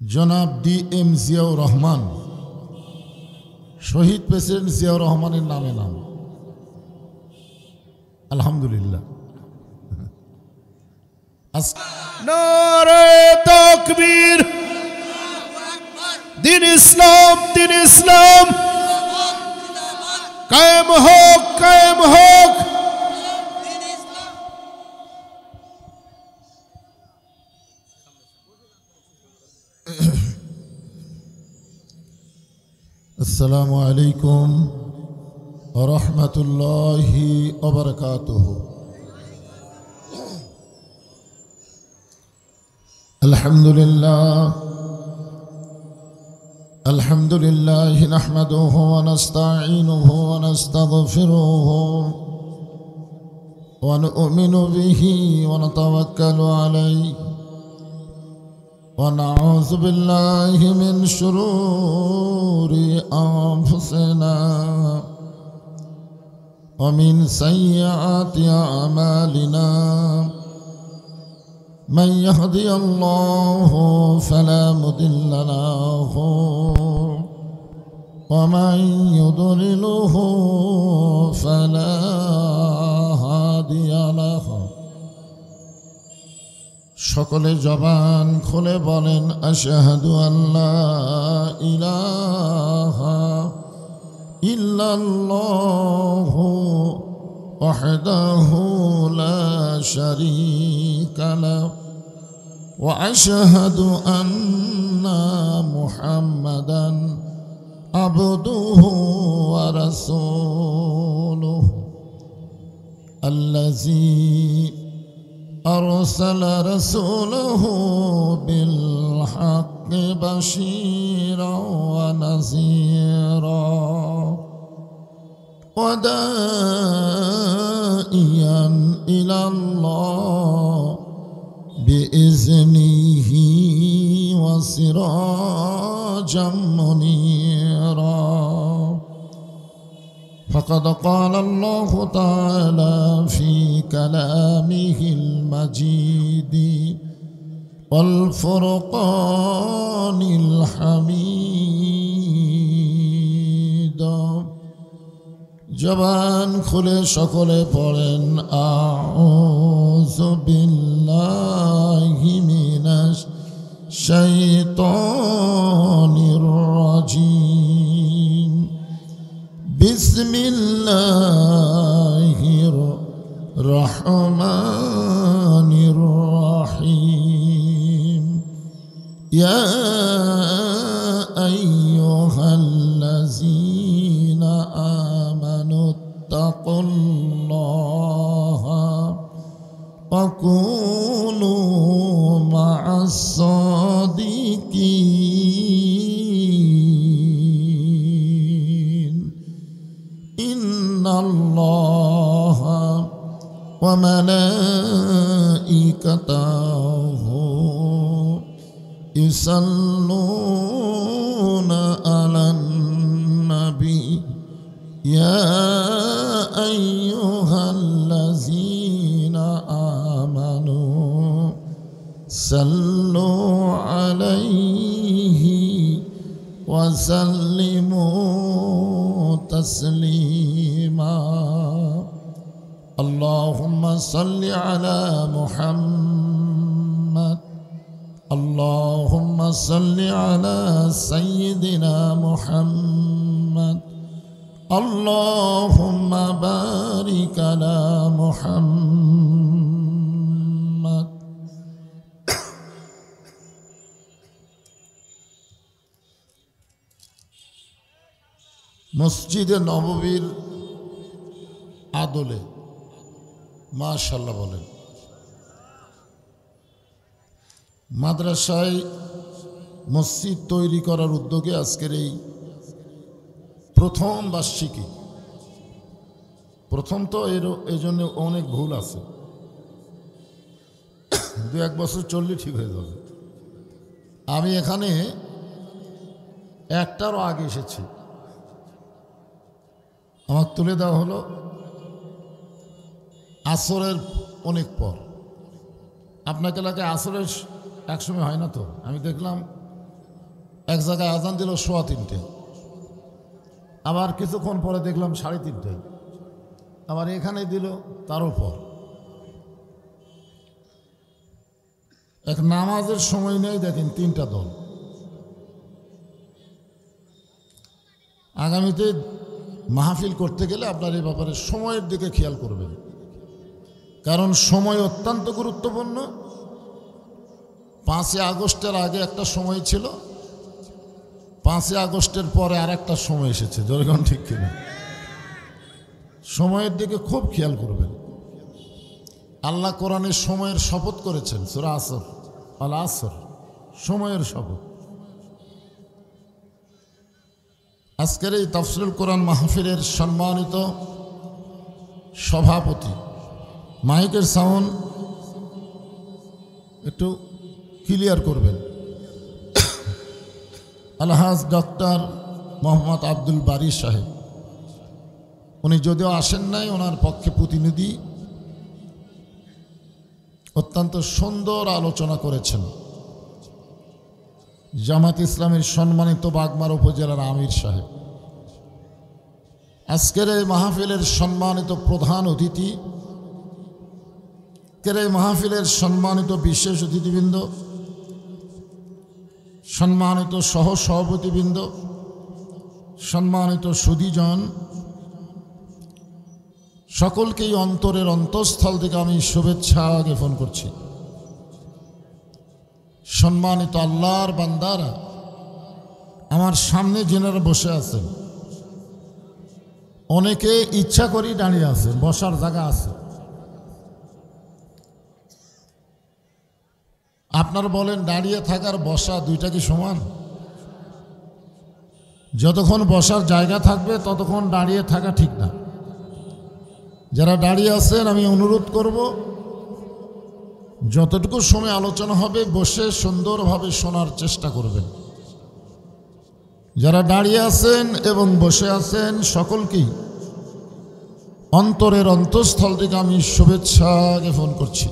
জনাব DM জিয়াউর রহমান, শহীদ president Ziaur রহমানের নামে নাম। আলহামদুলিল্লাহ। নারে তাকবীর। দিন ইসলাম, দিন ইসলাম কায়েম হোক, কায়েম হোক। আসসালামু আলাইকুম ওয়া রাহমাতুল্লাহি ওয়া বারাকাতুহু। আলহামদুলিল্লাহ নাহমাদুহু ওয়া নাস্তাঈনুহু ওয়া নাস্তাগফিরুহু ওয়া নু'মিনু বিহি ওয়া নাতাওয়াক্কালু আলাইহি ونعوذ بالله من شرور أنفسنا ومن سيئات أعمالنا من يهدي الله فلا مضل له ومن يضلله فلا هادي له। সকলে জবান খুলে বলেন আশহাদু আল্লা ইলাহা ইল্লাল্লাহু ওয়াহদাহু লা শারীকা লাহু ওয়া আশহাদু আন্না মুহাম্মাদান আবদুহু ওয়া রাসূলুহু আল্লাযী أرسل رسوله بالحق بشيرا ونذيرا وداعيا إلى الله بإذنه وسراجا منيرا فقد قال الله تعالى في كلامه المجيد والفرقان الحميد। জবান খুলে সকলে পড়েন আউযু বিল্লাহি মিনাশ শাইতানির রাজিম। বিসমিল্লাহির রহমানির রহিম। ইয়া আইয়ুহাল্লাযীনা আমানুত্তাকুল্লাহা ওয়া কুনু মা'আস সাদিকিন। ইন্নাল্লাহা ওয়া মালাইকাতাহু ইউসাল্লুনা আলান নাবী ইয়া আইয়ুহাল্লাযীনা আমানু সাল্লু আলাইহি ওয়া সাল্লিমু تسليما। اللهم صل على محمد، اللهم صل على سيدنا محمد، اللهم بارك على محمد। মসজিদে নববীর আদলে মাশাআল্লাহ বলেন। মাদ্রাসায় মসজিদ তৈরি করার উদ্যোগে আজকের এই প্রথম বার্ষিকী। প্রথম তো এই জন্য অনেক ভুল আছে, 2-1 বছর চললে ঠিক হয়ে যাবে। আমি এখানে একটারও আগে এসেছি, আমার তুলে দেওয়া হলো আসরের অনেক পর। আপনার এলাকায় আসরের একসময় হয় না তো? আমি দেখলাম এক জায়গায় আজান দিল 3:15, আবার কিছুক্ষণ পরে দেখলাম 3:30, আবার এখানে দিল তারও পর। এক নামাজের সময় নেই, দেখেন 3টা দল। আগামীতে মাহফিল করতে গেলে আপনার এই ব্যাপারে সময়ের দিকে খেয়াল করবেন, কারণ সময় অত্যন্ত গুরুত্বপূর্ণ। 5ই আগস্টের আগে একটা সময় ছিল, 5ই আগস্টের পরে আর একটা সময় এসেছে, জনগণ ঠিক কিনা? সময়ের দিকে খুব খেয়াল করবেন। আল্লাহ কোরআনে সময়ের শপথ করেছেন, সূরা আসর, আল আসর, সময়ের শপথ। আজকের এই তাফসীরুল কোরআন মাহফিলের সম্মানিত সভাপতি, মাইকের সাউন্ড একটু ক্লিয়ার করবেন, আলহাজ ডক্টর মোহাম্মদ আব্দুল বারী সাহেব। উনি যদিও আসেন নাই, ওনার পক্ষে প্রতিনিধি অত্যন্ত সুন্দর আলোচনা করেছেন। জামাত ইসলামের সম্মানিত বাগমারা উপজেলার আমির সাহেব, আজকের এই মাহফিলের সম্মানিত প্রধান অতিথি, এই মাহফিলের সম্মানিত বিশেষ অতিথিবৃন্দ, সম্মানিত সহ সভাপতিবৃন্দ, সম্মানিত সুধীজন, সকলকেই অন্তরের অন্তঃস্থল থেকে আমি শুভেচ্ছা জ্ঞাপন করছি। সম্মানিত আল্লাহর বান্দারা, আমার সামনে যেনারা বসে আছেন, অনেকে ইচ্ছা করেই দাঁড়িয়ে আছেন, বসার জায়গা আছে। আপনারা বলেন দাঁড়িয়ে থাকার বসা দুইটা কি সমান? যতক্ষণ বসার জায়গা থাকবে ততক্ষণ দাঁড়িয়ে থাকা ঠিক না। যারা দাঁড়িয়ে আছেন আমি অনুরোধ করব, যতটুকু সময় আলোচনা হবে বসে সুন্দরভাবে শোনার চেষ্টা করবেন। যারা দাঁড়িয়ে আছেন এবং বসে আছেন সকলকেই অন্তরের অন্তঃস্থল থেকে আমি শুভেচ্ছা জ্ঞাপন করছি।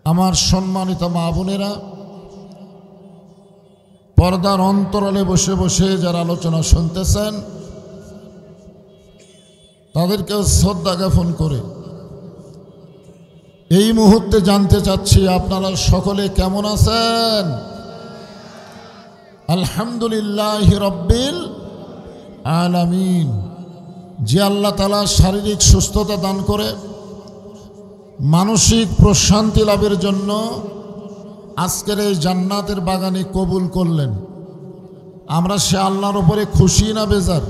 আমার সম্মানিত মা বোনেরা, পর্দার অন্তরালে বসে বসে যারা আলোচনা শুনতেছেন, তাদেরকে শ্রদ্ধা জ্ঞাপন করে এই মুহূর্তে জানতে চাচ্ছি আপনারা সকলে কেমন আছেন? আলহামদুলিল্লাহ রাব্বিল আলামিন। যে আল্লাহ তাআলা শারীরিক সুস্থতা দান করে মানসিক প্রশান্তি লাভের জন্য আজকের এই জান্নাতের বাগানে কবুল করলেন, আমরা সে আল্লাহর উপরে খুশি না বেজার?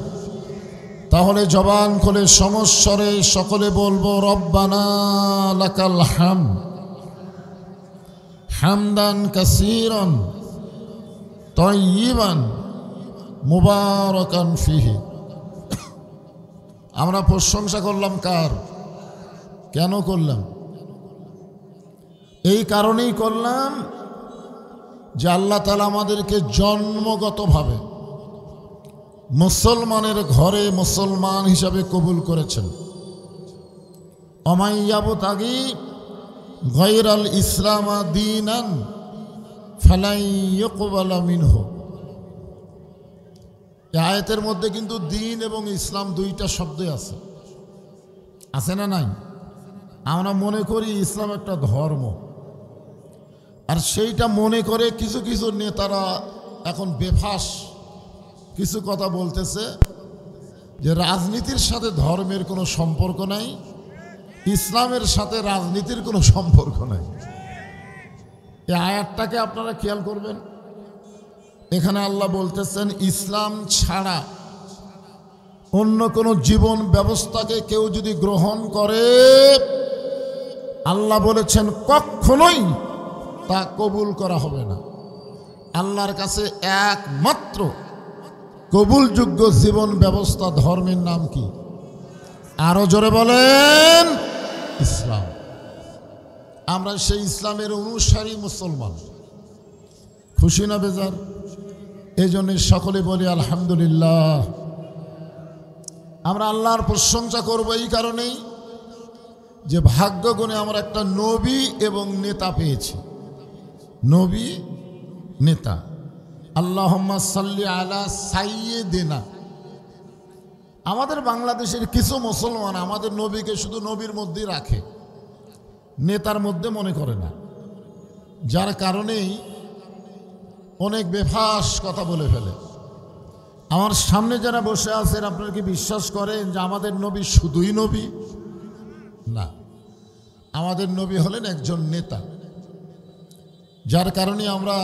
তাহলে জবান খুলে সমস্বরে সকলে বলবো রব্বানা লাকাল হামদ হামদান কাসীরান তাইয়িবান মুবারাকান ফিহি। আমরা প্রশংসা করলাম কার? কেন করলাম? এই কারণেই করলাম যে আল্লাহ তাআলা আমাদেরকে জন্মগতভাবে মুসলমানের ঘরে মুসলমান হিসাবে কবুল করেছেন। অমাইয়াবতাগি গায়রাল ইসলাম দীনান ফালাই ইউকবালা মিনহু। এই আয়াতের মধ্যে কিন্তু দিন এবং ইসলাম দুইটা শব্দই আছে, আছে না নাই? আমরা মনে করি ইসলাম একটা ধর্ম, আর সেইটা মনে করে কিছু কিছু নেতারা এখন বেফাস কিছু কথা বলতেছে যে রাজনীতির সাথে ধর্মের কোনো সম্পর্ক নাই, ইসলামের সাথে রাজনীতির কোনো সম্পর্ক নাই। এই আয়াতটাকে আপনারা খেয়াল করবেন। এখানে আল্লাহ বলতেছেন ইসলাম ছাড়া অন্য কোনো জীবন ব্যবস্থাকে কেউ যদি গ্রহণ করে, আল্লাহ বলেছেন কখনোই তা কবুল করা হবে না। আল্লাহর কাছে একমাত্র কবুলযোগ্য জীবন ব্যবস্থা ধর্মের নাম কি? আরো জোরে বলেন, ইসলাম। আমরা সেই ইসলামের অনুসারী মুসলমান, খুশি না বেজার? এই জন্য সকলে বলি আলহামদুলিল্লাহ। আমরা আল্লাহর প্রশংসা করব এই কারণেই যে ভাগ্যগুণে আমরা একটা নবী এবং নেতা পেয়েছি, নবী নেতা। আল্লাহুম্মা সাল্লি আলা সাইয়্যিদিনা। আমাদের বাংলাদেশের কিছু মুসলমান আমাদের নবীকে শুধু নবীর মধ্যেই রাখে, নেতার মধ্যে মনে করে না, যার কারণেই অনেক বেফাস কথা বলে ফেলে। আমার সামনে যারা বসে আছেন, আপনারা কি বিশ্বাস করেন যে আমাদের নবী শুধুই নবী? না, আমাদের নবী হলেন একজন নেতা, যার কারণে আমরা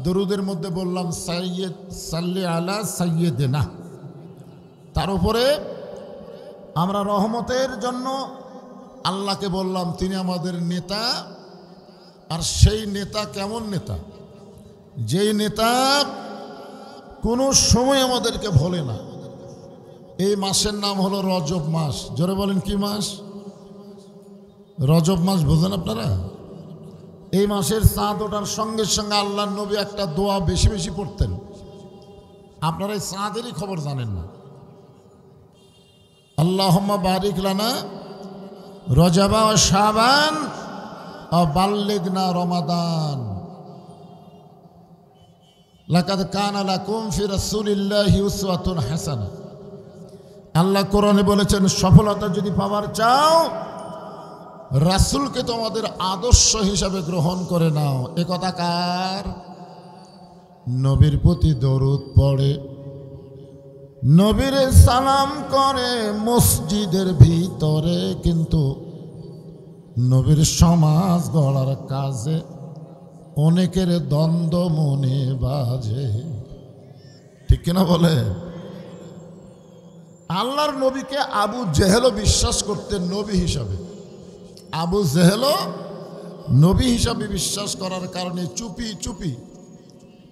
দরুদের মধ্যে বললাম সাইয়্যিদ সাল্লি আলা সাইয়্যিদিনা। তার উপরে আমরা রহমতের জন্য আল্লাহকে বললাম তিনি আমাদের নেতা। আর সেই নেতা কেমন নেতা? যেই নেতা কোনো সময় আমাদেরকে ভোলে না। এই মাসের নাম হলো রজব মাস। জোরে বলেন কি মাস? রজব মাস। বোঝেন আপনারা? এই মাসের চাঁদ ওঠার সঙ্গে সঙ্গে আল্লাহর নবী একটা দোয়া বেশি বেশি পড়তেন। আপনারা এই চাঁদেরই খবর জানেন না। আল্লাহুম্মা বারিক লানা রজবা ও শাবান ও বাল্লিগনা রমাদান। লাকাদ কানা লাকুম ফি রাসূলিল্লাহি উসওয়াতুন হাসানা। আল্লাহ কোরআনে বলেছেন, সফলতা যদি পাওয়ার চাও রাসূলকে তোমাদের আদর্শ হিসাবে গ্রহণ করে নাও। এ কথা কার? নবীর প্রতি দরুদ পড়ে, নবীর সালাম করে মসজিদের ভিতরে, কিন্তু নবীর সমাজ গড়ার কাজে অনেকের দ্বন্দ্ব মনে বাজে। ঠিক কিনা বলে? আল্লাহর নবীকে আবু জেহেলও বিশ্বাস করতেন নবী হিসাবে। আবু জেহেলও নবী হিসাবে বিশ্বাস করার কারণে চুপি চুপি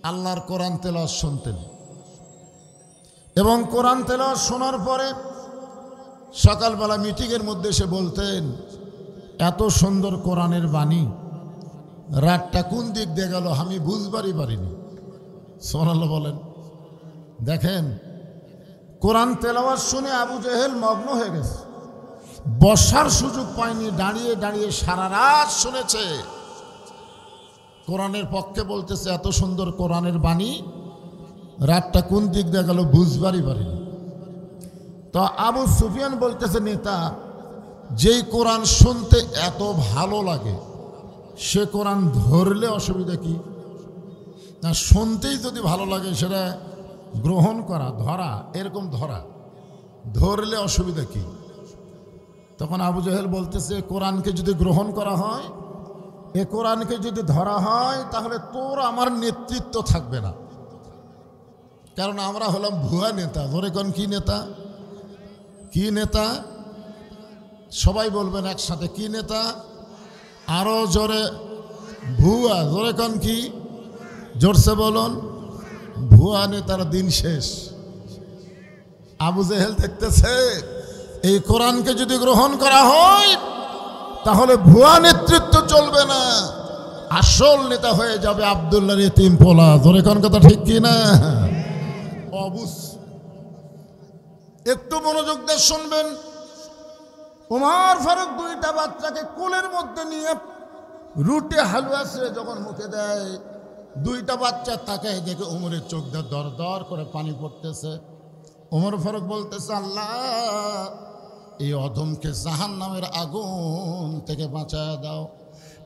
আল্লাহর কোরআন তেলাওয়াত শুনতেন, এবং কোরআন তেলাওয়াত শোনার পরে সকালবেলা মিটিংয়ের মধ্যে এসে বলতেন, এত সুন্দর কোরআনের বাণী, রাতটা কোন দিক দিয়ে গেল আমি বুঝবারই পারিনি। সুবহানাল্লাহ বলেন। দেখেন, কোরআন তেলাওয়াত শুনে আবু জেহেল মগ্ন হয়ে গেছে, বসার সুযোগ পায়নি, দাঁড়িয়ে দাঁড়িয়ে সারা রাত শুনেছে। কোরআনের পক্ষে বলতেছে, এত সুন্দর কোরআনের বাণী, রাতটা কোন দিক দিয়ে গেল বুঝবারই পারিনি। তো আবু সুফিয়ান বলতেছে, নেতা, যেই কোরআন শুনতে এত ভালো লাগে সে কোরআন ধরলে অসুবিধা কি? না, শুনতেই যদি ভালো লাগে সেটা গ্রহণ করা, ধরা, এরকম ধরলে অসুবিধা কি? তখন আবু জেহেল বলতেছে, কোরআনকে যদি গ্রহণ করা হয়, এ কোরআনকে যদি ধরা হয়, তাহলে তোর আমার নেতৃত্ব থাকবে না, কারণ আমরা হলাম ভুয়া নেতা। ধরে কোন কি নেতা? কি নেতা? সবাই বলবেন একসাথে, কি নেতা? আরো জোরে, ভুয়া। ধরে কোন কি? জোরসে বলুন। ভুয়া নেতার দিন শেষ। আবু জেহেল দেখতেছে এই কোরআনকে যদি গ্রহণ করা হয় তাহলে ভুয়া নেতৃত্ব চলবে না, আসল নেতা হয়ে যাবে আব্দুল্লাহর ইতিম পোলা। ধরে কোন কথা ঠিক কি না? অবুস একটু মনোযোগ দিয়ে শুনবেন। ওমর ফারুক দুইটা বাচ্চাকে কোলের মধ্যে নিয়ে রুটি হালুয়া ছেড়ে যখন মুখে দেয়, দুইটা বাচ্চা তাকায় দেখে ওমরের চোখ দিয়ে দর দর করে পানি পড়তেছে। ওমর ফারুক বলতেছে, আল্লাহ, এই অধমকে জাহান্নামের আগুন থেকে বাঁচায় দাও,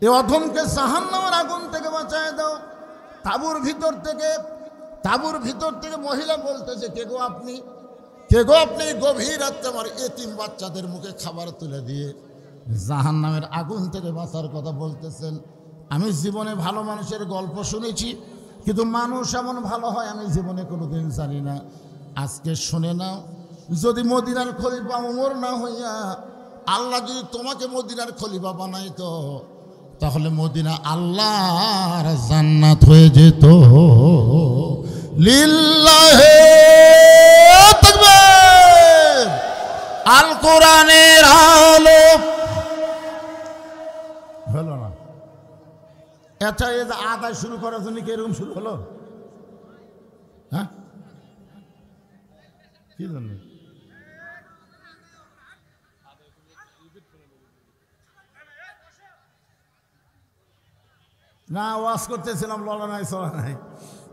এই অধমকে জাহান্নামের আগুন থেকে বাঁচায় দাও। তাঁবুর ভিতর থেকে মহিলা বলতেছে, কে গো আপনি? গভীর রাত্রে আমার এতিম বাচ্চাদের মুখে খাবার তুলে দিয়ে জাহান্নামের আগুন থেকে বাঁচার কথা বলতেছেন। আমি জীবনে ভালো মানুষের গল্প শুনেছি, কিন্তু মানুষ এমন ভালো হয় আমি জীবনে কোনোদিন জানি না। আজকে শুনে নাও, যদি মদিনার খলিফা ওমর না হইয়া আল্লাহ যদি তোমাকে মদিনার খলিফা বানাইতো, তাহলে মদিনা আল্লাহর জান্নাত হয়ে যেত। লিল্লাহে তাকবীর। আল কোরআনের আলো হলো না। আচ্ছা, এই যে আদায় শুরু করার জন্য কি এরকম শুরু হলো? হ্যাঁ, কি জন্য? না ওয়াশ করতেছিলাম, লড়া নাই চড়া নাই।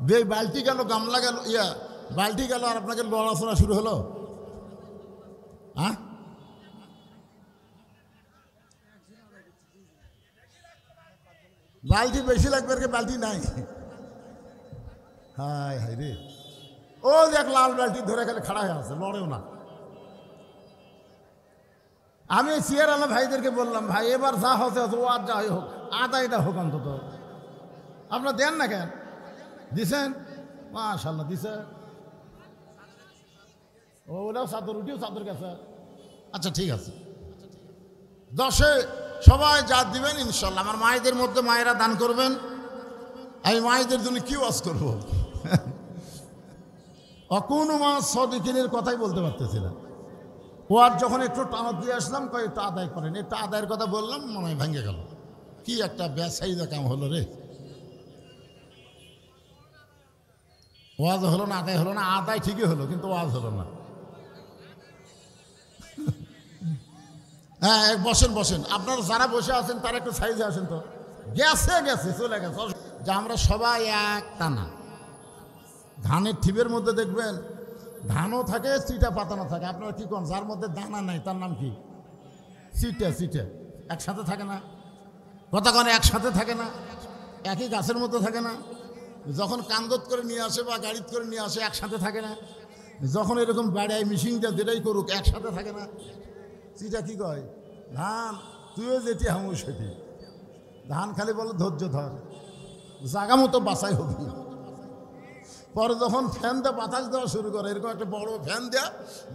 বে বালতি গেল, গামলা গেল, বালতি গেল, আর আপনাকে লড়াচড়া শুরু হলো। হ্যাঁ, বালতি বেশি লাগবে আর কি, বালতি নাই। হাই হাই রে, ও দেখ লাল বালতি ধরে খালি খাড়া হয়ে আছে, লড়েও না। আমি সিয়ার আলা ভাইদেরকে বললাম, ভাই এবার যা হতে হতো ও আর যা হোক, আদায়টা হোক অন্তত। আপনার দেন না কেন? দিছেন? মাশাআল্লাহ দিছে। ও ওটাও চাদর, উঠিও চাদর গেছে। আচ্ছা ঠিক আছে, 10-এ সবাই যা দিবেন ইনশাল্লাহ। আমার মায়েদের মধ্যে মায়েরা দান করবেন। আমি মায়েদের জন্য কি ওয়াজ করবো? অকুন মা সদিকিনের কথাই বলতে পারতেছিলাম। ও আর যখন একটু টানত দিয়ে আসলাম, কয় একটু আদায় করেন, একটু আদায়ের কথা বললাম, মনে হয় ভেঙে গেল। কি একটা ব্যবসায়ীদের কাম হলো রে। ওয়াজ হলো না, আদায় হলো না। আদায় ঠিকই হলো, কিন্তু ওয়াজ হলো না। হ্যাঁ বসেন বসেন, আপনারা যারা বসে আছেন তারা একটু সাইজে আসেন তো। গেছে গেছে চলে গেছে। যে আমরা সবাই এক টানা। ধানের ঠিপের মধ্যে দেখবেন ধানও থাকে, চিটা পাতানো থাকে। আপনারা কি করেন? যার মধ্যে দানা নাই তার নাম কি? চিটে। চিটে একসাথে থাকে না, কথা কনে একসাথে থাকে না, একই গাছের মধ্যে থাকে না। যখন কান্দত করে নিয়ে আসে বা গাড়িত করে নিয়ে আসে একসাথে থাকে না। যখন এরকম বাড়ায় মিশিংটা যেটাই করুক একসাথে থাকে না। চিটা কি কয়? ধান তুইও যেটি হামু সেটি। ধান খালি বলে ধৈর্য ধর, জাগা মতো বাসাই হবি। পরে যখন ফ্যান দিয়ে বাতাস দেওয়া শুরু করে, এরকম একটা বড় ফ্যান দেওয়া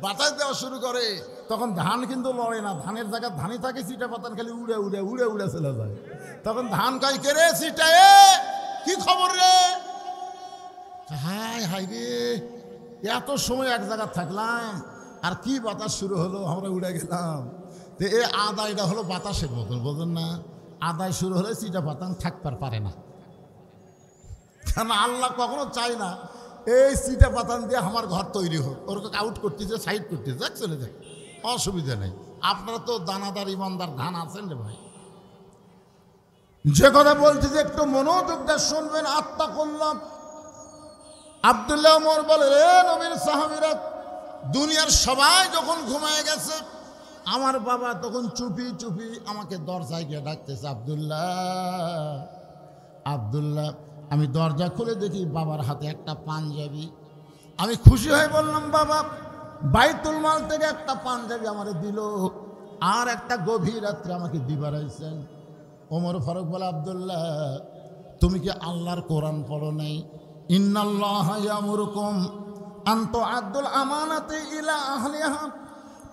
বাতাস দেওয়া শুরু করে, তখন ধান কিন্তু লড়ে না। ধানের জায়গায় ধানই থাকে, চিটা পাতান খালি উড়ে উড়ে উড়ে উড়ে চলে যায়। তখন ধান কয়, কে রে চিটা, কি খবর রে? হাই হাই রে, এত সময় এক জায়গায় থাকলাম আর কি বাতাস শুরু হলো, আমরা উড়ে গেলাম। তো এ আদায়টা হলো বাতাসের মতন, বোঝেন না? আদায় শুরু হলে চিটা পাতান থাকতে পারে না। কেন আল্লাহ কখনো চায় না এই চিটা পাতান দিয়ে আমার ঘর তৈরি হোক। ওরকম আউট করতেছে, সাইড করতেছে, যাক চলে যাক, অসুবিধা নেই। আপনারা তো দানাদার ইমানদার ধান আছেন রে ভাই। যে কথা বলছি যে একটু মনোযোগ দিয়ে শুনবেন। আত্মা করলাম আব্দুল্লাহ ওমর বলে, রে নবীর সাহাবীরা, দুনিয়ার সবাই যখন ঘুমায় গেছে, আমার বাবা তখন চুপি চুপি আমাকে দরজায় গিয়ে ডাকতেছে, আব্দুল্লাহ আব্দুল্লাহ। আমি দরজা খুলে দেখি বাবার হাতে একটা পাঞ্জাবি। আমি খুশি হয়ে বললাম, বাবা বাইতুল মাল থেকে একটা পাঞ্জাবি আমারে দিল, আর একটা গভীর রাত্রে আমাকে দিবার আইছেন। ওমর ফারুক বলে, আব্দুল্লাহ তুমি কি আল্লাহর কোরআন পড়ো নাই? ইন্নাল্লাহা ইয়ামুরুকুম আন তুআদ্দুল আমানাতি ইলা আহলিহা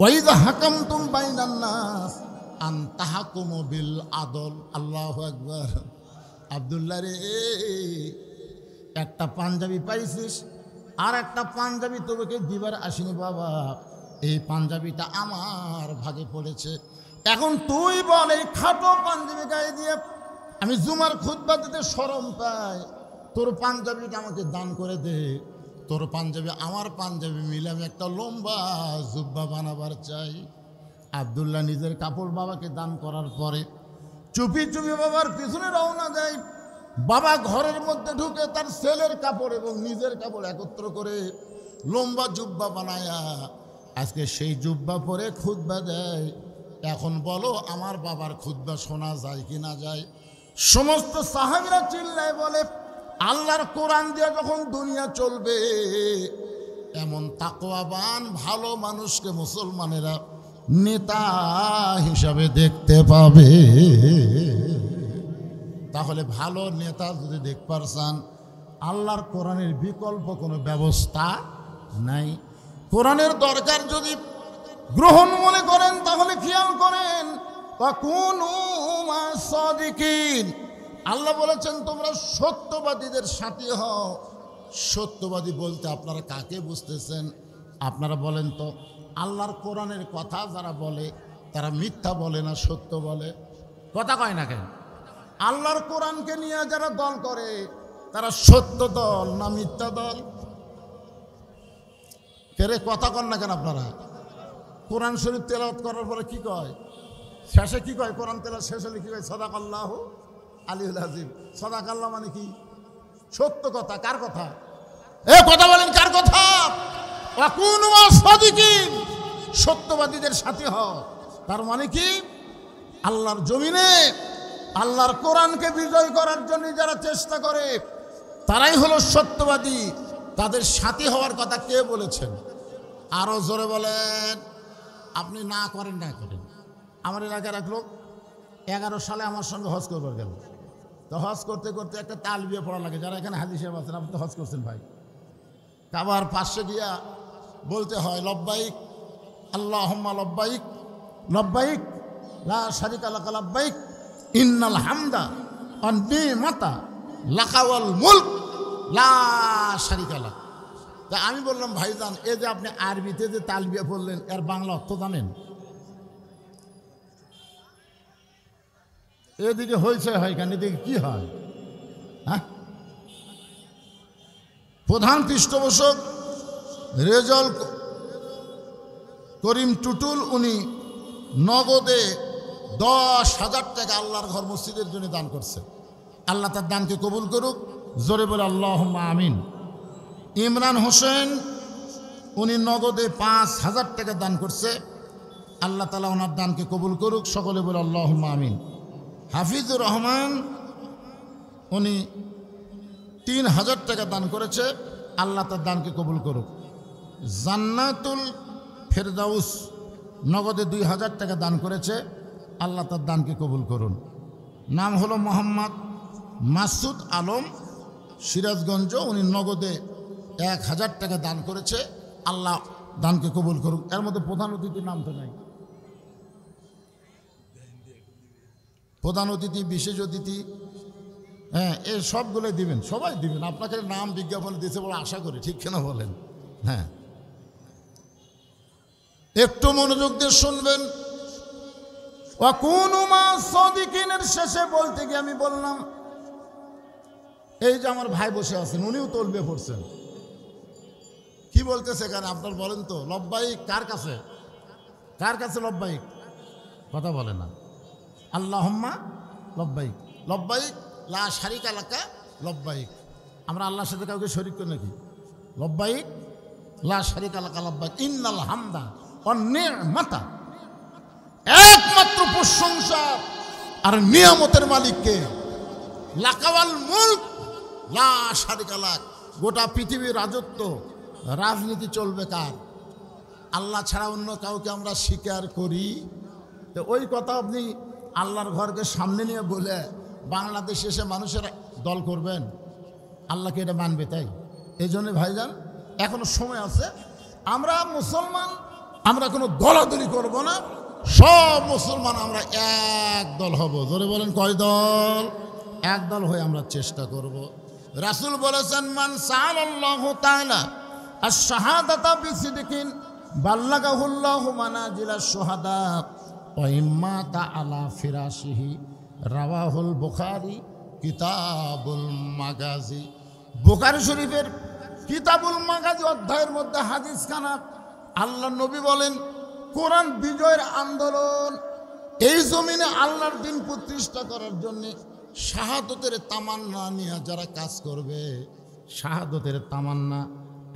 ওয়া ইযা হাকামতুম বাইনান নাস আন তাহকুমু বিল আদল। আল্লাহু আকবার। আব্দুল্লাহ রে, একটা পাঞ্জাবি পাইছিস, আর একটা পাঞ্জাবি তোকে দিবার আসিনি বাবা। এই পাঞ্জাবিটা আমার ভাগে পড়েছে। এখন তুই বল, এই খাটো পাঞ্জাবি গায়ে দিয়ে আমি জুমার খুতবা দিতে শরম পাই। তোর পাঞ্জাবিটা আমাকে দান করে দে। তোর পাঞ্জাবি আমার পাঞ্জাবি মিলে আমি একটা লম্বা জুব্বা বানাবার চাই। আব্দুল্লাহ নিজের কাপড় বাবাকে দান করার পরে চুপি চুপি বাবার পিছনে রওনা যায়। বাবা ঘরের মধ্যে ঢুকে তার ছেলের কাপড় এবং নিজের কাপড় একত্র করে লম্বা জুব্বা বানায়া আজকে সেই জুব্বা পরে খুতবা দেয়। এখন বলো আমার বাবার খুতবা শোনা যায় কি না যায়? সমস্ত সাহাবীরা চিল্লায় বলে, আল্লাহর কোরআন দিয়ে যখন দুনিয়া চলবে, এমন তাকওয়াবান ভালো মানুষকে মুসলমানেরা নেতা হিসাবে দেখতে পাবে। তাহলে ভালো নেতা যদি দেখবার চান, আল্লাহর কোরআনের বিকল্প কোনো ব্যবস্থা নাই। কোরআনের দরকার যদি গ্রহণ মনে করেন, তাহলে খেয়াল করেন, ওয়াকুনু মা'আস সাদিকিন। আল্লাহ বলেছেন তোমরা সত্যবাদীদের সাথী হও। সত্যবাদী বলতে আপনারা কাকে বুঝতেছেন? আপনারা বলেন তো। আল্লাহর কোরআনের কথা যারা বলে তারা মিথ্যা বলে না সত্য বলে? কথা কয় না কেন? আল্লাহর কোরআনকে নিয়ে যারা দল করে তারা সত্য দল না মিথ্যা দল? ফেরে কথা কন না কেন আপনারা? কোরআন শরীফ তেলাওয়াত করার পরে কি কয়? শেষে কি কয়? কোরআন তেলাওয়াত শেষ হলে কি কয়? সাদাকাল্লাহু আলিউল আজিম। সাদাকাল্লাহ মানে কি? সত্য কথা। কার কথা? এ কথা বলেন, কার কথা? ওয়াকুনু সাদিকিন, সত্যবাদীদের সাথী হও। তার মানে কি? আল্লাহর জমিনে আল্লাহর কোরআনকে বিজয় করার জন্য যারা চেষ্টা করে তারাই হলো সত্যবাদী। তাদের সাথী হওয়ার কথা কে বলেছেন? আরো জোরে বলেন। আপনি না করেন, না করেন। আমার এলাকার এক লোক 11 সালে আমার সঙ্গে হজ করবার গেল। তো হজ করতে করতে একটা তালবিয়া পড়া লাগে। যারা এখানে হাজি সাহেব আছেন, আপনি তো হজ করছেন ভাই, কাবার পাশে গিয়া বলতে হয় লব্বাইক আল্লাহুম্মা লব্বাইক লব্বাইক লা শারিকা লাকা লব্বাইক ইন্নাল হামদা ওয়ান নিমাতা লাকা ওয়াল মুলক লা শারিকা লাক। তা আমি বললাম, ভাইজান, এই যে আপনি আরবিতে যে তালবিয়া পড়লেন, এর বাংলা অর্থ জানেন? এদিকে হয়েছে হয় কেন? এদিকে কি হয়? হ্যাঁ, প্রধান পৃষ্ঠপোষক রেজল করিম টুটুল, উনি নগদে 10,000 টাকা আল্লাহর ঘর মসজিদের জন্য দান করছে। আল্লাহ তার দানকে কবুল করুক। জোরে বলে আল্লাহুম্মা আমিন। ইমরান হোসেন, উনি নগদে 5,000 টাকা দান করছে। আল্লাহ তাআলা ওনার দানকে কবুল করুক। সকলে বলে আল্লাহুম্মা আমিন। হাফিজুর রহমান, উনি 3,000 টাকা দান করেছে। আল্লাহ তার দানকে কবুল করুক। জান্নাতুল ফেরদাউস নগদে 2,000 টাকা দান করেছে। আল্লাহ তার দানকে কবুল করুন। নাম হলো মোহাম্মদ মাসুদ আলম, সিরাজগঞ্জ, উনি নগদে 1,000 টাকা দান করেছে। আল্লাহ দানকে কবুল করুক। এর মধ্যে প্রধান অতিথির নাম তো নাই। প্রধান অতিথি, বিশেষ অতিথি, হ্যাঁ, এই সবগুলোই দিবেন, সবাই দিবেন। আপনাকে নাম বিজ্ঞাপনে দিতে বলে আশা করি, ঠিক কেন বলেন? হ্যাঁ, একটু মনোযোগ দিয়ে শুনবেন। ওয়াকুনু মা সাদিকিনের শেষে বলতে গিয়ে আমি বললাম, এই যে আমার ভাই বসে আছেন, উনিও তলবে পড়ছেন। কি বলতেছে এখানে আপনার বলেন তো? লব্বাইক কার কাছে? কার কাছে লব্বাইক? কথা বলে না। আল্লাহুম্মা লব্বাইক লব্বাইক লা শারিকা লাকা লব্বাইক। আমরা আল্লাহর সাথে কাউকে শরীক করি নাকি? লব্বাইক লা শারিকা লাকা লব্বাইক ইন্নাল হামদা ওয়ান নি'মাতা, একমাত্র প্রশংসা আর নিয়ামতের মালিককে। লাকা ওয়াল মুলক লা শারিকা লাক। গোটা পৃথিবীর রাজত্ব, রাজনীতি চলবে কার? আল্লাহ ছাড়া অন্য কাউকে আমরা স্বীকার করি। তো ওই কথা আপনি আল্লাহর ঘরকে সামনে নিয়ে বলে বাংলাদেশে এসে মানুষের দল করবেন? আল্লাহকে এটা মানবে? তাই এই জন্য ভাইজান, এখনো সময় আছে। আমরা মুসলমান, আমরা কোনো দলাদলি করব না। সব মুসলমান আমরা এক দল হব। জোরে বলেন, কয় দল? এক দল হয়ে আমরা চেষ্টা করব। রাসূল বলেছেন, মান সাআলাল্লাহু তাআলা আশ-শাহাদাতা বিসিদকিন বাল্লাগাহুল্লাহু মানাজিলাশ শুহাদা ওয়া ইম্মাতা আলা ফিরাশিহি। রাওয়াহুল বুখারী কিতাবুল মাগাজি। বুখারী শরীফের কিতাবুল মাগাজি অধ্যায়ের মধ্যে হাদিস খানা আল্লাহ নবী বলেন, কোরআন বিজয়ের আন্দোলন, এই জমিনে আল্লাহর দিন প্রতিষ্ঠা করার জন্য শাহাদতের তামান্না নিয়ে যারা কাজ করবে, শাহাদতের তামান্না।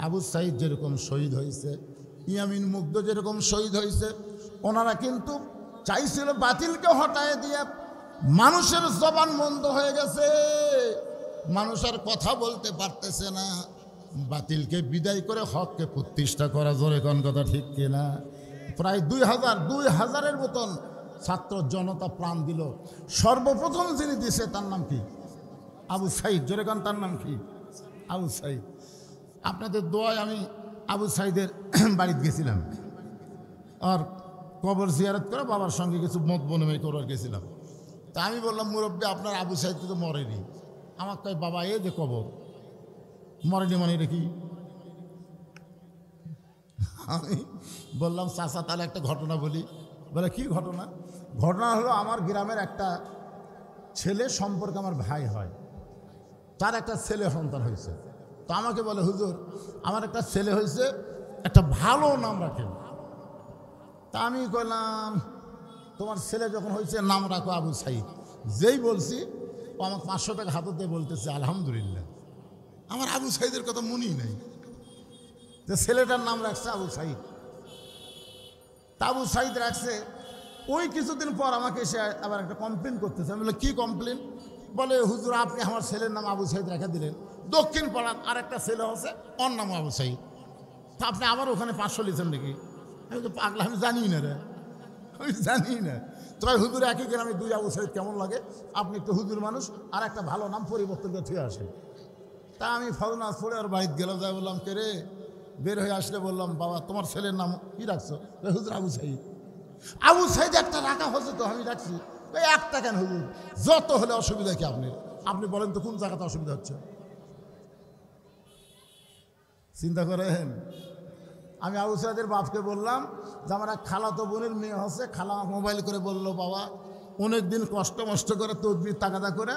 আবু সাঈদ যেরকম শহীদ হয়েছে, ইয়ামিন মুগ্ধ যেরকম শহীদ হয়েছে, ওনারা কিন্তু চাইছিল বাতিলকে হটায় দিয়ে। মানুষের জবান বন্ধ হয়ে গেছে, মানুষের কথা বলতে পারতেছে না। বাতিলকে বিদায় করে হককে প্রতিষ্ঠা করা, জোরে কোন কথা ঠিক কিনা? প্রায় 2,000-2,000-এর মতন ছাত্র জনতা প্রাণ দিল। সর্বপ্রথম যিনি দিছে তার নাম কি? আবু সাঈদ। জোরে কোন, তার নাম কি? আবু সাঈদ। আপনাদের দোয়ায় আমি আবু সাঈদের বাড়িতে গেছিলাম, আর কবর জিয়ারত করে বাবার সঙ্গে কিছু মত বিনিময় করার গেছিলাম। তা আমি বললাম, মুরব্বী, আপনার আবু সাঈদ তো মরেনি। আমার কয়, বাবা, এই যে কবর মরেনি মানে এটা কি? আমি বললাম, চাচা, তাহলে একটা ঘটনা বলি। বলে, কি ঘটনা? ঘটনা হলো, আমার গ্রামের একটা ছেলে সম্পর্কে আমার ভাই হয়, তার একটা ছেলে সন্তান হয়েছে। তো আমাকে বলে, হুজুর, আমার একটা ছেলে হয়েছে, একটা ভালো নাম রাখেন। তা আমি কইলাম, তোমার ছেলে যখন হয়েছে নাম রাখো আবু সাঈদ। যেই বলছি ও আমার 500 টাকা হাতে বলতেছে আলহামদুলিল্লাহ। আমার আবু সাইদের কথা মনেই নাই, যে ছেলেটার নাম রাখছে আবু সাইদ। তা আবু সাইদ রাখছে। ওই কিছুদিন পর আমাকে এসে আবার একটা কমপ্লেন করতেছে। আমি বলে কি কমপ্লেন? বলে হুজুর আপনি আমার ছেলের নাম আবু সাইদ রেখে দিলেন, দক্ষিণ পাড়ার আর একটা ছেলে হচ্ছে ওর নাম আবু সাইদ, তা আপনি আবার ওখানে 500 লিখেন নাকি? আমি তো পাগলা, আমি জানি না রে, আমি জানি না। তবে হুজুর একই গ্রামে 2 আবু সাইদ কেমন লাগে? আপনি একটু হুজুর মানুষ, আর একটা ভালো নাম পরিবর্তন করে থুয়ে আসেন। তা আমি ফরনাজ পড়ে আর বাড়িতে গেলাম, যাই বললাম কে রে? বের হয়ে আসলে বললাম বাবা তোমার ছেলের নাম কি রাখছো? হুজুর আবু সাইদ। আবু সাইদ একটা রাখা হচ্ছে তো আমি রাখছি। একটা কেন হুজুর? যত হলে অসুবিধা কি আপনি? আপনি বলেন তো কোন জায়গাতে অসুবিধা হচ্ছে? চিন্তা করেন। আমি আবু সাইদের বাপকে বললাম যে আমার এক খালাতো বোনের মেয়ে হচ্ছে। খালা মোবাইল করে বললো বাবা অনেক দিন কষ্ট মষ্ট করে তদবির তাগাদা করে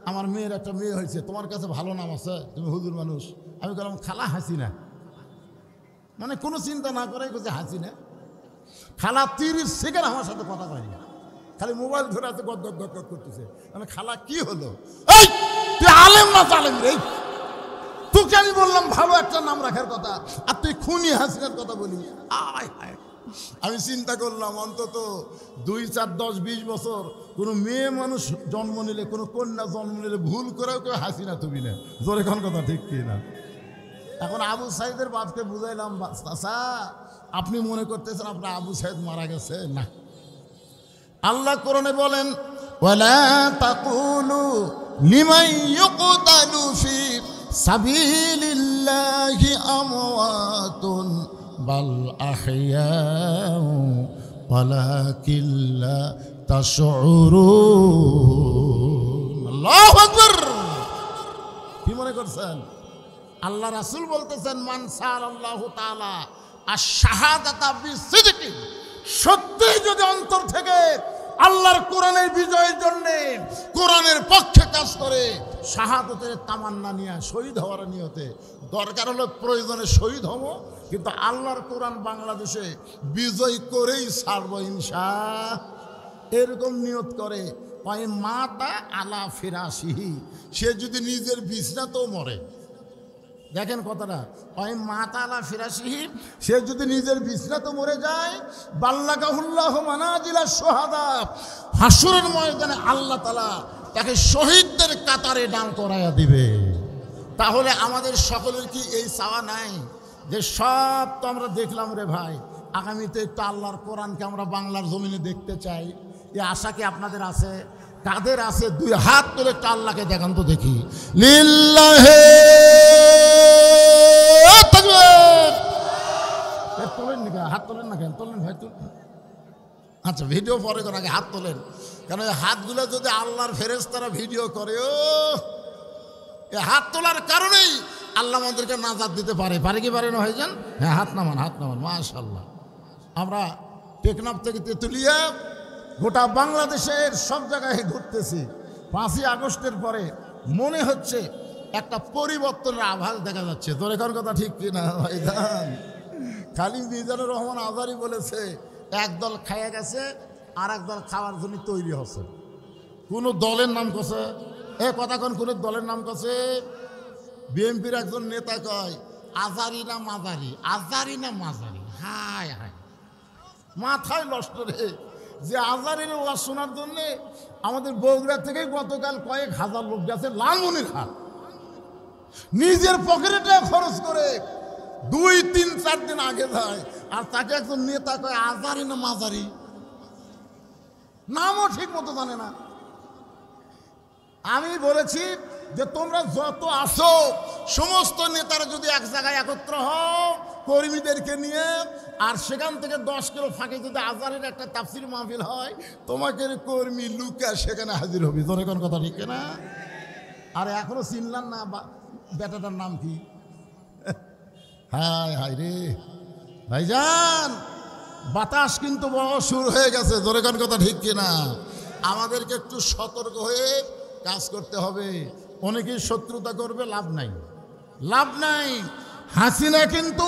আমার মেয়ের একটা মেয়ে হয়েছে, তোমার কাছে ভালো নাম আছে, তুমি হুজুর মানুষ। আমি বললাম খালা হাসিনা, মানে কোনো চিন্তা না করে বলছে হাসিনা। খালা 30 সেকেন্ড আমার সাথে কথা কয়নি, খালি মোবাইল ধরে আছে গদ গদ গদ গদ করতেছে। মানে খালা কি হলো? এই তুই আলেম না জালেম রে? তোকে আমি বললাম ভালো একটা নাম রাখার কথা, আর তুই খুনি হাসিনার কথা বলি। আয় হায়, আমি চিন্তা করলাম অন্তত 2, 4, 10, 20 বছর কোনো মেয়ে মানুষ জন্ম নিলে, কোনো কন্যা জন্ম নিলে ভুল করেও কেউ হাসিনা তুমি না। জোরে কোন কথা ঠিক কি না? এখন আবু সাইদের বাপকে বুঝাইলাম চাচা আপনি মনে করতেছেন আপনার আবু সাইদ মারা গেছে না। আল্লাহ কোরআনে বলেন ওয়ালা তাকুলু লিমান ইউকতালু ফি সাবিলিল্লাহি আমওয়াতুন বাল আহইয়াউ ওয়ালাকিন লা তাশউরুন। আল্লাহু আকবার। কি মনে করছেন? আল্লাহ রাসূল বলতেছেন মান সাআলাল্লাহু তাআলা আশ-শাহাদাতা বিসিদকি, সত্যিই যদি অন্তর থেকে আল্লাহর কোরআনের বিজয়ের জন্য কোরআনের পক্ষে কাজ করে, শাহাদাতের তামান্না নিয়ে শহীদ হওয়ার নিয়তে, দরকার হলো প্রয়োজনে শহীদ হব, কিন্তু আল্লাহর কোরআন বাংলাদেশে বিজয় করেই ছাড়ব ইনশাআল্লাহ, এরকম নিয়ত করে ওই মাতা আলা ফিরাশিহি, সে যদি নিজের বিছনাতেও মরে। দেখেন কথাটা, ওই মাতা আলা ফিরাশিহি, সে যদি নিজের বিছনাতে মরে যায়, বাল্লাগাহুল্লাহু মানাজিলা শুহাদা, হাসরের ময়দানে আল্লাহ তাআলা তাকে শহীদদের কাতারে দাঁড় করায়া দিবে। তাহলে আমাদের সকলের কি এই চাওয়া নাই যে সব তো আমরা দেখলাম রে ভাই, আগামীতে একটু আল্লাহর কোরআনকে আমরা বাংলার জমিনে দেখতে চাই? এই আশা কি আপনাদের আছে? কাদের আছে? 2 হাত তুলে একটু আল্লাহকে দেখান তো দেখি। লিল্লাহি তাকবীর। তোলেন না, হাত তোলেন না কেন? তোলেন ভাই, তুলেন। আচ্ছা ভিডিও পরে করার আগে হাত তোলেন, কেন এই হাতগুলো যদি আল্লাহর ফেরেশতারা ভিডিও করে, ও এই হাত তোলার কারণেই আল্লাহ আমাদেরকে নাজাত দিতে পারে। পারে কি পারে না ভাইজান? হ্যাঁ, হাত নামান, হাত নামান। মাশাআল্লাহ। আমরা টেকনাফ থেকে তেতুলিয়া গোটা বাংলাদেশের সব জায়গায় ঘুরতেছি। 5ই আগস্টের পরে মনে হচ্ছে একটা পরিবর্তনের আভাস দেখা যাচ্ছে। তোর এখন কথা ঠিক কিনা ভাইজান? খালি মিজানুর রহমান আজারি বলেছে একদল খাইয়া গেছে, আর একদল খাওয়ার জন্য তৈরি হচ্ছে। কোনো দলের নাম কছে এ কথা, কোন দলের নাম কছে? বিএনপির একজন নেতা কয় আজারি না মাজারি, আজারি না মাজারি। হায় হায়, মাথায় নষ্ট রে। যে আজারের ওয়াজ শোনার জন্যে আমাদের বগুড়া থেকে গতকাল কয়েক হাজার লোক গেছে লালমনিরহাট, নিজের পকেটে খরচ করে 2, 3, 4 দিন আগে যায়, আর তাকে একজন নেতা কয় আজারি না মাজারি, নামও ঠিক মতো জানে না। আমি বলেছি যে তোমরা যত আসো সমস্ত নেতারা যদি এক জায়গায় একত্র হও কর্মীদেরকে নিয়ে, আর সেখান থেকে 10 কিলো ফাঁকে যদি আজারের একটা তাফসির মাহফিল হয়, তোমাকে কর্মী লুকা সেখানে হাজির হবে। তোর এখন কথা ঠিক না? আর এখনো চিনলাম না বেটাটার নাম কি? হায় হায় রে ভাইজান, বাতাস কিন্তু বড় শুরু হয়ে গেছে। তোর এখন কথা ঠিক কিনা? আমাদেরকে একটু সতর্ক হয়ে কাজ করতে হবে। অনেকেই শত্রুতা করবে, লাভ নাই, লাভ নাই। হাসিনা কিন্তু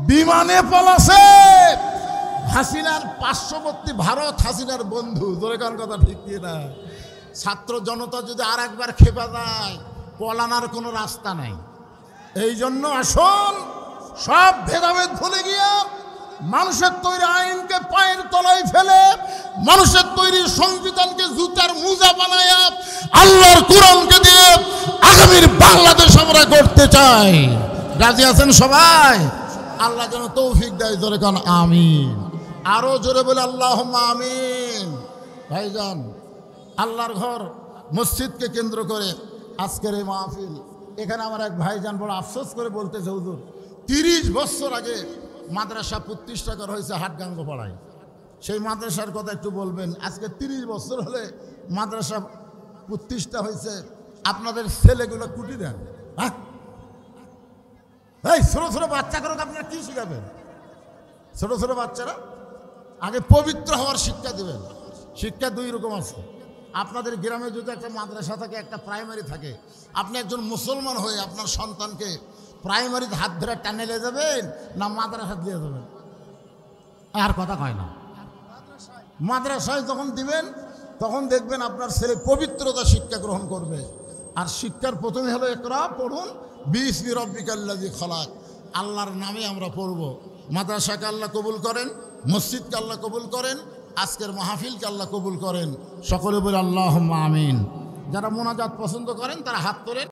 বিমানে পলাছে। হাসিনার পার্শ্ববর্তী ভারত হাসিনার বন্ধু। জোরে কার কথা ঠিক কি না? ছাত্র জনতা যদি আর একবার খেপা যায়, পলানোর কোনো রাস্তা নেই। এই জন্য আসুন সব ভেদাভেদ ভুলে গিয়ে মানুষের তৈরি আইনকে পায়ের তলায় ফেলে, মানুষের তৈরি সংবিধানকে জুতার মোজা বানায়া আল্লাহর কোরআনকে দিয়ে আগামীর বাংলাদেশ আমরা গড়তে চাই। রাজি আছেন সবাই? আল্লাহ যেন তৌফিক দেয়, জোরে কান আমিন। আরো জোরে বলে আল্লাহুম্মা আমিন। ভাইজান, আল্লাহর ঘর মসজিদকে কেন্দ্র করে আজকের এই মাহফিল। এখানে আমার এক ভাইজান বড় আফসোস করে বলতেছে, হুজুর 30 বছর আগে মাদ্রাসা প্রতিষ্ঠা করা হয়েছে হাটগাঙ্গপাড়ায়। সেই মাদ্রাসার কথা একটু বলবেন। আজকে 30 বছর হলে মাদ্রাসা প্রতিষ্ঠা হয়েছে, আপনাদের ছেলেগুলো কুটি দেন। হ্যাঁ, এই ছোট ছোট বাচ্চা করুক, আপনারা কি শিখাবেন? ছোট ছোট বাচ্চারা আগে পবিত্র হওয়ার শিক্ষা দেবেন। শিক্ষা 2 রকম আছে। আপনাদের গ্রামে যদি একটা মাদ্রাসা থাকে, একটা প্রাইমারি থাকে, আপনি একজন মুসলমান হয়ে আপনার সন্তানকে প্রাইমারিতে হাত ধরে টানে নিয়ে যাবেন না মাদ্রাসা দিয়ে যাবেন? আর কথা কয় না। মাদ্রাসায় যখন দিবেন তখন দেখবেন আপনার ছেলে পবিত্রতা শিক্ষা গ্রহণ করবে। আর শিক্ষার প্রথমে হলো ইকরা, পড়ুন বিসমি রাব্বিকাল্লাযী খলাক, আল্লাহর নামে আমরা পড়ব। মাদ্রাসাকে আল্লাহ কবুল করেন, মসজিদকে আল্লাহ কবুল করেন, আজকের মাহফিলকে আল্লাহ কবুল করেন। সকলে বলে আল্লাহুম্মা আমিন। যারা মোনাজাত পছন্দ করেন তারা হাত তোলেন।